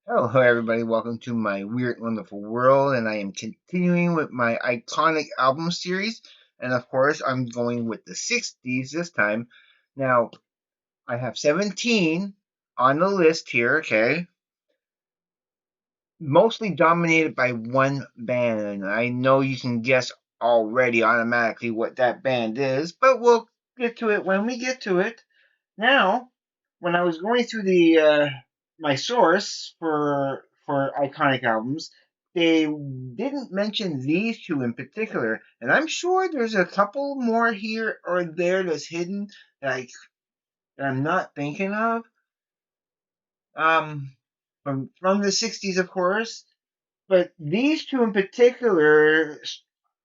Hello, everybody. Welcome to my weird, wonderful world. And I am continuing with my iconic album series. And of course, I'm going with the 60s this time. Now, I have 17 on the list here, okay? Mostly dominated by one band. And I know you can guess already automatically what that band is, but we'll get to it when we get to it. Now, when I was going through the my source for iconic albums, they didn't mention these two in particular, and I'm sure there's a couple more here or there that's hidden that I'm not thinking of. Um, from the '60s, of course, but these two in particular,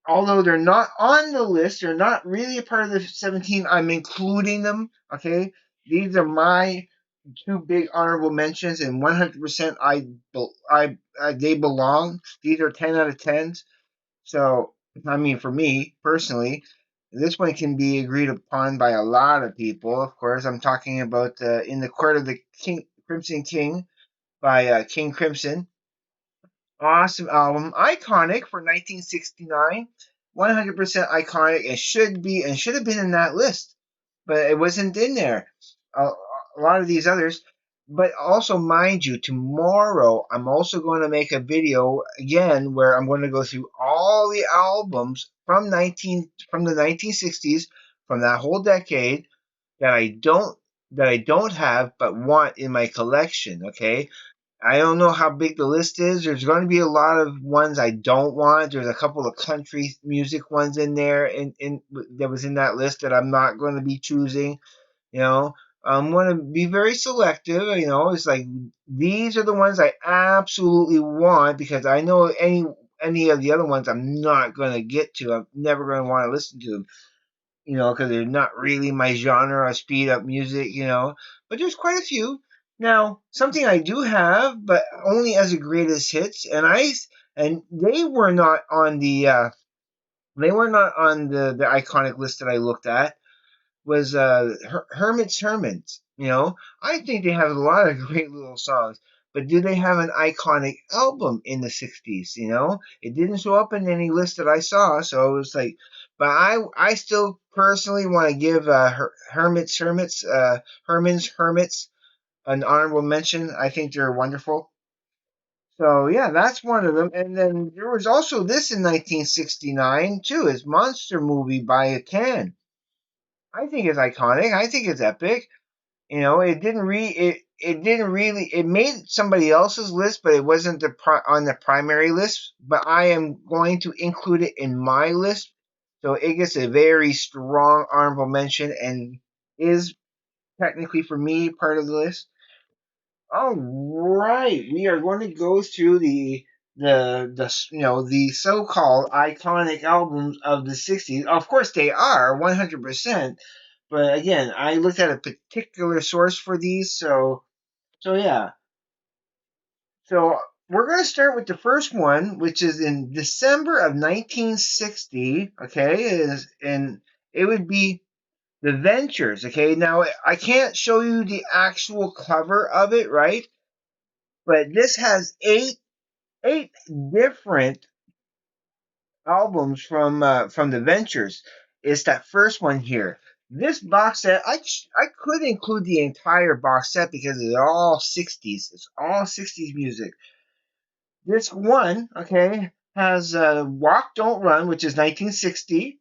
although they're not on the list, they're not really a part of the 17. I'm including them. Okay, these are my two big honorable mentions, and 100% they belong. These are 10 out of 10s. So I mean, for me personally, this one can be agreed upon by a lot of people. Of course, I'm talking about "In the Court of the King," Crimson King by King Crimson. Awesome album, iconic for 1969. 100% iconic. It should be and should have been in that list, but it wasn't in there. A lot of these others. But also, mind you, tomorrow I'm also going to make a video again where I'm going to go through all the albums from the 1960s, from that whole decade that I don't have but want in my collection. Okay, I don't know how big the list is. There's going to be a lot of ones I don't want. There's a couple of country music ones in there in that was in that list that I'm not going to be choosing. You know, I'm going to be very selective. It's like these are the ones I absolutely want because I know any of the other ones I'm not going to get to. I'm never going to want to listen to them. Because they're not really my genre of speed up music. But there's quite a few. Now, something I do have, but only as a greatest hits, and they were not on the iconic list that I looked at was Hermit's Hermits. I think they have a lot of great little songs, but do they have an iconic album in the '60s? It didn't show up in any list that I saw, so it was like, but I still personally want to give Herman's Hermits an honorable mention. I think they're wonderful. So yeah, that's one of them. And then there was also this in 1969 too, is Monster Movie by Can. I think it's iconic. I think it's epic. It didn't really it made somebody else's list, but it wasn't on the primary list. But I am going to include it in my list, so it gets a very strong honorable mention and is technically for me part of the list. All right, we are going to go through the so-called iconic albums of the '60s. Of course, they are 100%. But again, I looked at a particular source for these, so yeah. So we're going to start with the first one, which is in December of 1960. Okay, and it would be the Ventures. Okay, now I can't show you the actual cover of it, right? But this has eight different albums from the Ventures. It's that first one here. This box set, I could include the entire box set because it's all '60s. It's all '60s music. This one, okay, has "Walk Don't Run," which is 1960.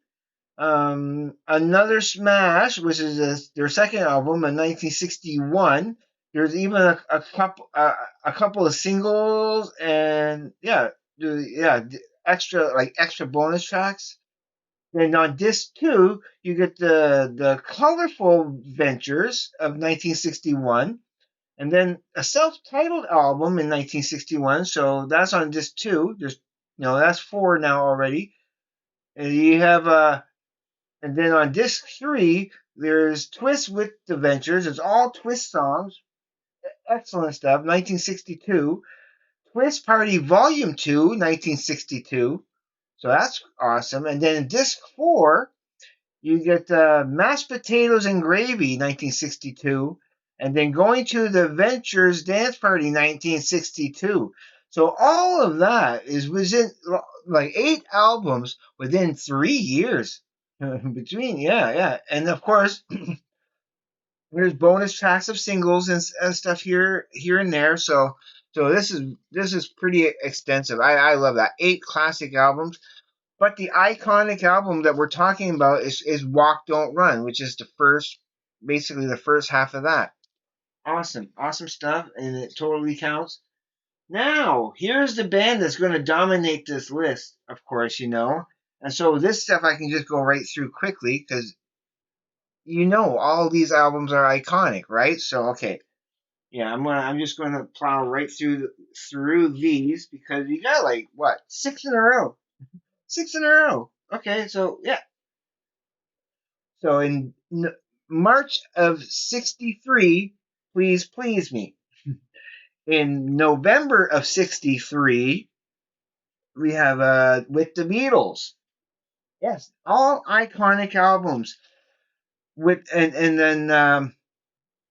Another Smash, which is their second album in 1961. There's even a couple of singles and yeah, extra bonus tracks. Then on disc two, you get the colorful Ventures of 1961, and then a self-titled album in 1961. So that's on disc two. That's four now already. And you have and then on disc three, there's Twist with the Ventures. It's all Twist songs. Excellent stuff. 1962. Twist Party Volume 2, 1962. So that's awesome. And then in disc four, you get Mashed Potatoes and Gravy, 1962. and then going to the Ventures Dance Party 1962. So all of that is within like 8 albums within 3 years between. Yeah, and of course there's bonus tracks of singles and stuff here and there. So this is pretty extensive. I love that 8 classic albums. But the iconic album that we're talking about is Walk Don't Run, which is basically the first half of that. Awesome stuff, and it totally counts. Now, here's the band that's going to dominate this list, of course, And so this stuff I can just go right through quickly because all these albums are iconic, right? So okay, yeah, I'm just gonna plow right through these because you got like what 6 in a row, 6 in a row. Okay, so yeah, so in March of '63, Please Please Me. In November of '63, we have with the Beatles. Yes, all iconic albums. With and then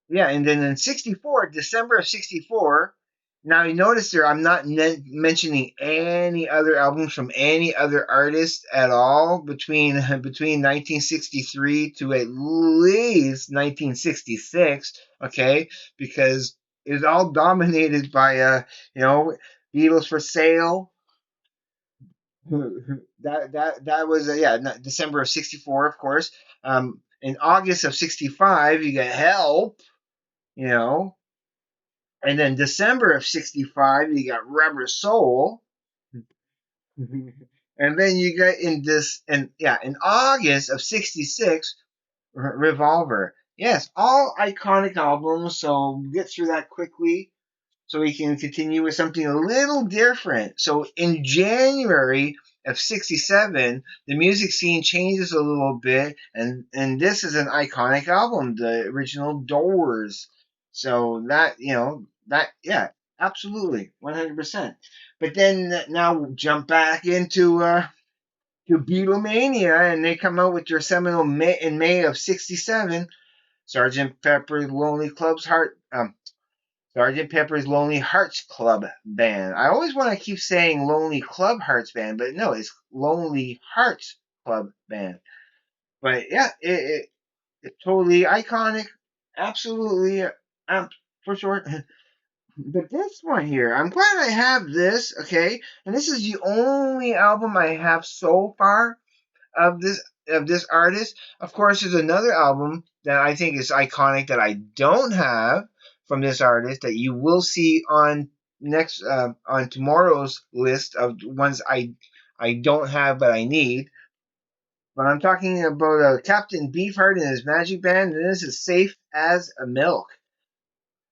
Yeah, and then in '64, December of '64. Now you notice there, I'm not mentioning any other albums from any other artist at all between 1963 to at least 1966. Okay, because it's all dominated by you know Beatles for Sale. That was December of '64, of course. In August of '65, you get Help. You know, And then December of '65, you got Rubber Soul. And then you got in August of '66, Revolver. Yes, all iconic albums. So get through that quickly so we can continue with something a little different. So in January of '67, the music scene changes a little bit, and this is an iconic album, the original Doors. So that absolutely 100%. But then now jump back into to Beatlemania, and they come out with their seminal in May of '67, Sergeant Pepper's Lonely Club's Heart. Sergeant Pepper's Lonely Hearts Club Band. I always want to keep saying Lonely Club Hearts Band, but no, it's Lonely Hearts Club Band. But yeah, it's totally iconic, absolutely, for sure. But this one here, I'm glad I have this. Okay, and this is the only album I have so far of this artist. Of course, there's another album that I think is iconic that I don't have from this artist that you will see on tomorrow's list of ones I don't have but I need. But I'm talking about Captain Beefheart and his Magic Band, and this is Safe as a Milk.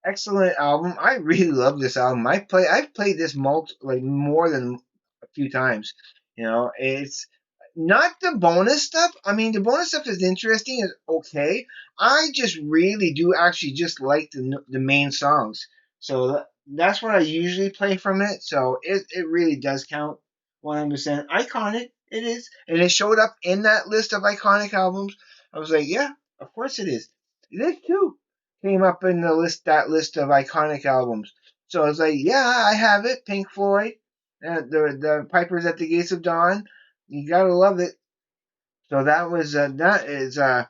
Excellent album. I really love this album. I've played this like more than a few times. It's not the bonus stuff. I mean, the bonus stuff is interesting. It's okay. I just really do actually just like the main songs. So that's what I usually play from it. So it really does count 100%. Iconic. It is, and it showed up in that list of iconic albums. I was like, yeah, of course it is. This too came up in that list of iconic albums. So I was like, yeah, I have it. Pink Floyd, the Pipers at the Gates of Dawn. You gotta love it. So that is oh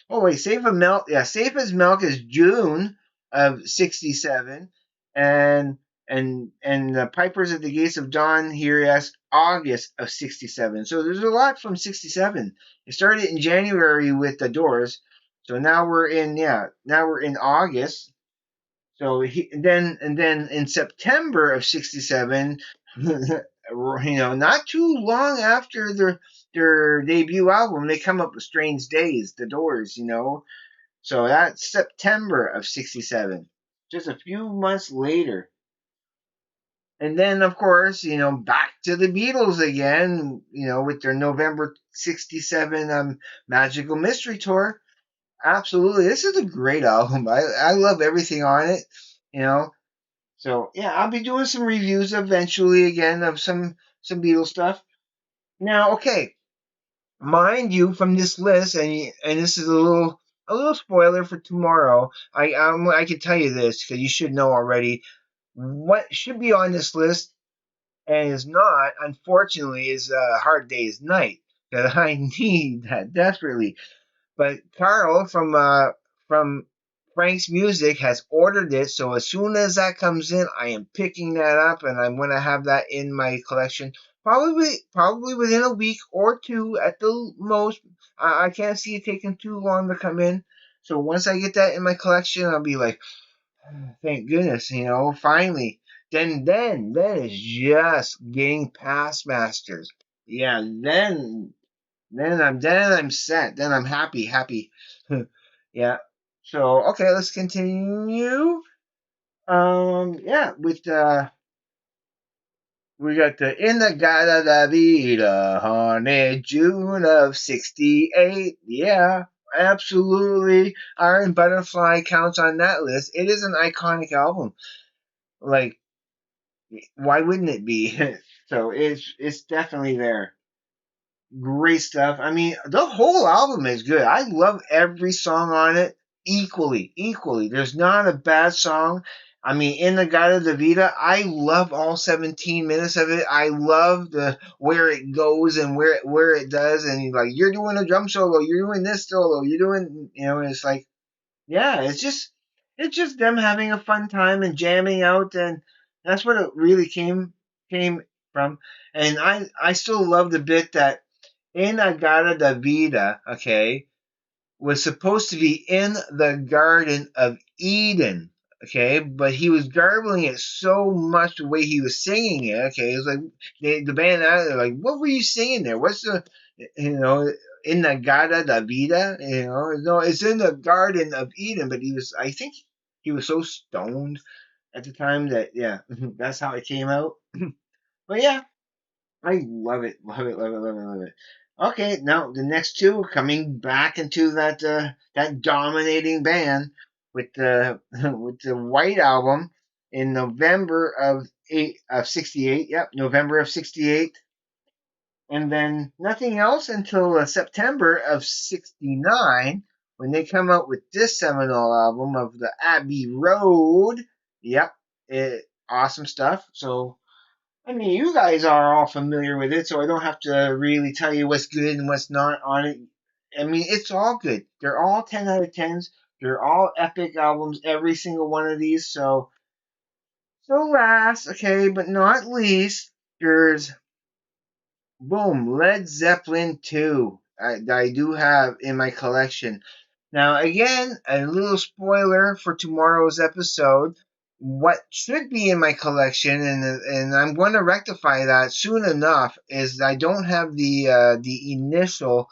wait, Safe as Milk. Yeah, Safe as Milk is June of '67, and the Pipers at the Gates of Dawn here is August of '67. So there's a lot from '67. It started in January with the Doors. So now we're in August. So then in September of '67, not too long after their debut album, they come up with Strange Days, The Doors. So that's September of '67, just a few months later. And then, of course, back to the Beatles again, with their November '67 Magical Mystery Tour. Absolutely. This is a great album. I love everything on it, you know. So yeah, I'll be doing some reviews eventually again of some Beatles stuff. Now, okay, mind you, from this list, and this is a little a little spoiler for tomorrow. I can tell you this because you should know already. What should be on this list and is not, unfortunately, is Hard Day's Night because I need that desperately. But Carl from Frank's Music has ordered it, so as soon as that comes in, I am picking that up, and I'm going to have that in my collection. Probably within a week or two at the most. I can't see it taking too long to come in. So once I get that in my collection, I'll be like, thank goodness, finally. Then it's just getting past Masters. Yeah, then I'm set. Then I'm happy. Yeah. So okay, let's continue. Yeah, with we got the In the Gata da Vida, honey, June of '68. Yeah, absolutely. Iron Butterfly counts on that list. It is an iconic album. Like, why wouldn't it be? So it's definitely there. Great stuff. I mean, the whole album is good. I love every song on it equally. There's not a bad song. I mean, In the Gata de Vida, I love all 17 minutes of it. I love the where it goes and where it does, and like you're doing a drum solo, you're doing this solo, you're doing, it's like, yeah, it's just them having a fun time and jamming out, and that's what it really came from. And I still love the bit that in Agata da Vida, okay, was supposed to be in the Garden of Eden, okay, but he was garbling it so much the way he was singing it, okay. It was like the band out there, like, what were you singing there? What's the, you know, in the Garden da Vida, no, it's in the Garden of Eden, but I think he was so stoned at the time that, yeah, that's how it came out. But yeah, I love it. Okay, now the next two coming back into that dominating band with the with the White Album in November of '68. Yep, November of '68, and then nothing else until September of '69 when they come out with this seminal album of the Abbey Road. Yep, awesome stuff. So I mean, you guys are all familiar with it, so I don't have to really tell you what's good and what's not on it. I mean, it's all good. They're all 10 out of 10s. They're all epic albums, every single one of these. So last, okay, but not least, there's boom, Led Zeppelin 2. I do have in my collection. Now, again, a little spoiler for tomorrow's episode. What should be in my collection, and I'm going to rectify that soon enough, is I don't have the initial,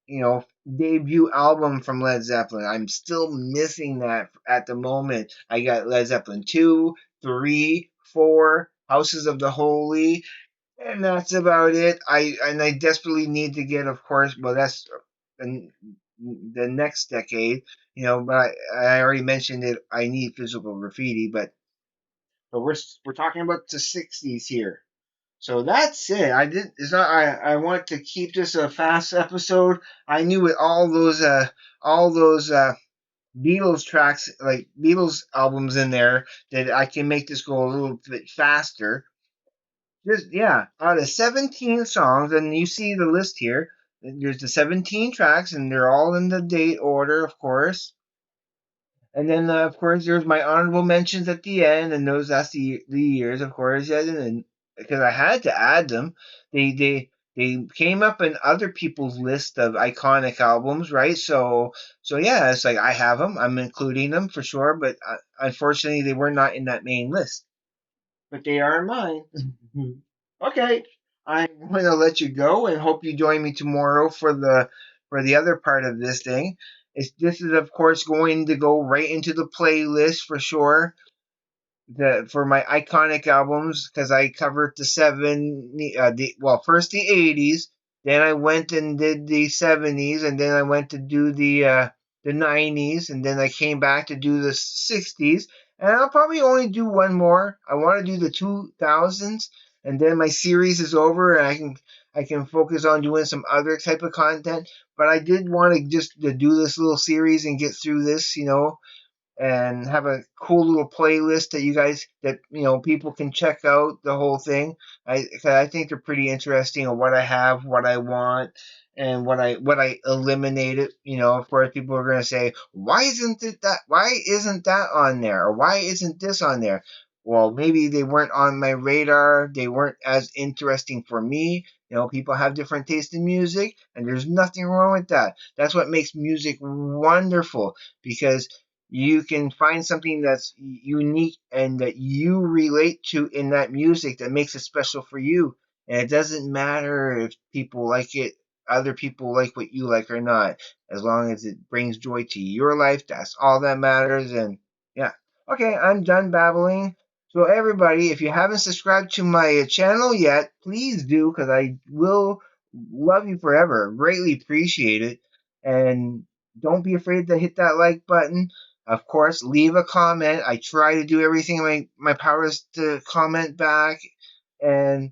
debut album from Led Zeppelin. I'm still missing that at the moment. I got Led Zeppelin 2, 3, 4, Houses of the Holy, and that's about it. I desperately need to get, of course. Well, that's the, the next decade, But I already mentioned it. I need Physical Graffiti, but we're talking about the '60s here. So that's it. I did. It's not. I want to keep this a fast episode. I knew with all those Beatles tracks, like Beatles albums in there, that I can make this go a little bit faster. Just yeah, out of 17 songs, and you see the list here. There's the 17 tracks, and they're all in the date order, of course. And then, of course, there's my honorable mentions at the end, and that's the years, of course. Yeah, and because I had to add them, they came up in other people's list of iconic albums, right? So yeah, it's like I have them. I'm including them for sure, but unfortunately, they were not in that main list. But they are mine. Okay, I'm going to let you go and hope you join me tomorrow for the other part of this thing. This is of course going to go right into the playlist for sure. For my iconic albums because I covered first the '80s, then I went and did the '70s, and then I went to do the '90s, and then I came back to do the '60s, and I'll probably only do one more. I want to do the 2000s, and then my series is over, and I can focus on doing some other type of content. But I did want to just to do this little series and get through this, and have a cool little playlist that you guys that people can check out the whole thing. I think they're pretty interesting on what I have, what I want, and what I eliminated. Of course, people are going to say, Why isn't that on there? Or why isn't this on there? Well, maybe they weren't on my radar. They weren't as interesting for me. People have different taste in music, and there's nothing wrong with that. That's what makes music wonderful, because you can find something that's unique and that you relate to in that music that makes it special for you. And it doesn't matter if people like it, other people like what you like or not. As long as it brings joy to your life, that's all that matters. And yeah. Okay, I'm done babbling. So everybody, if you haven't subscribed to my channel yet, please do, because I will love you forever. Greatly appreciate it. And don't be afraid to hit that like button. Of course, leave a comment. I try to do everything in my powers to comment back. And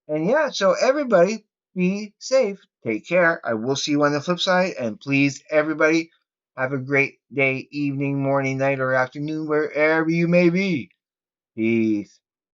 yeah, so everybody be safe. Take care. I will see you on the flip side. And please, everybody, have a great day, evening, morning, night, or afternoon, wherever you may be. Peace.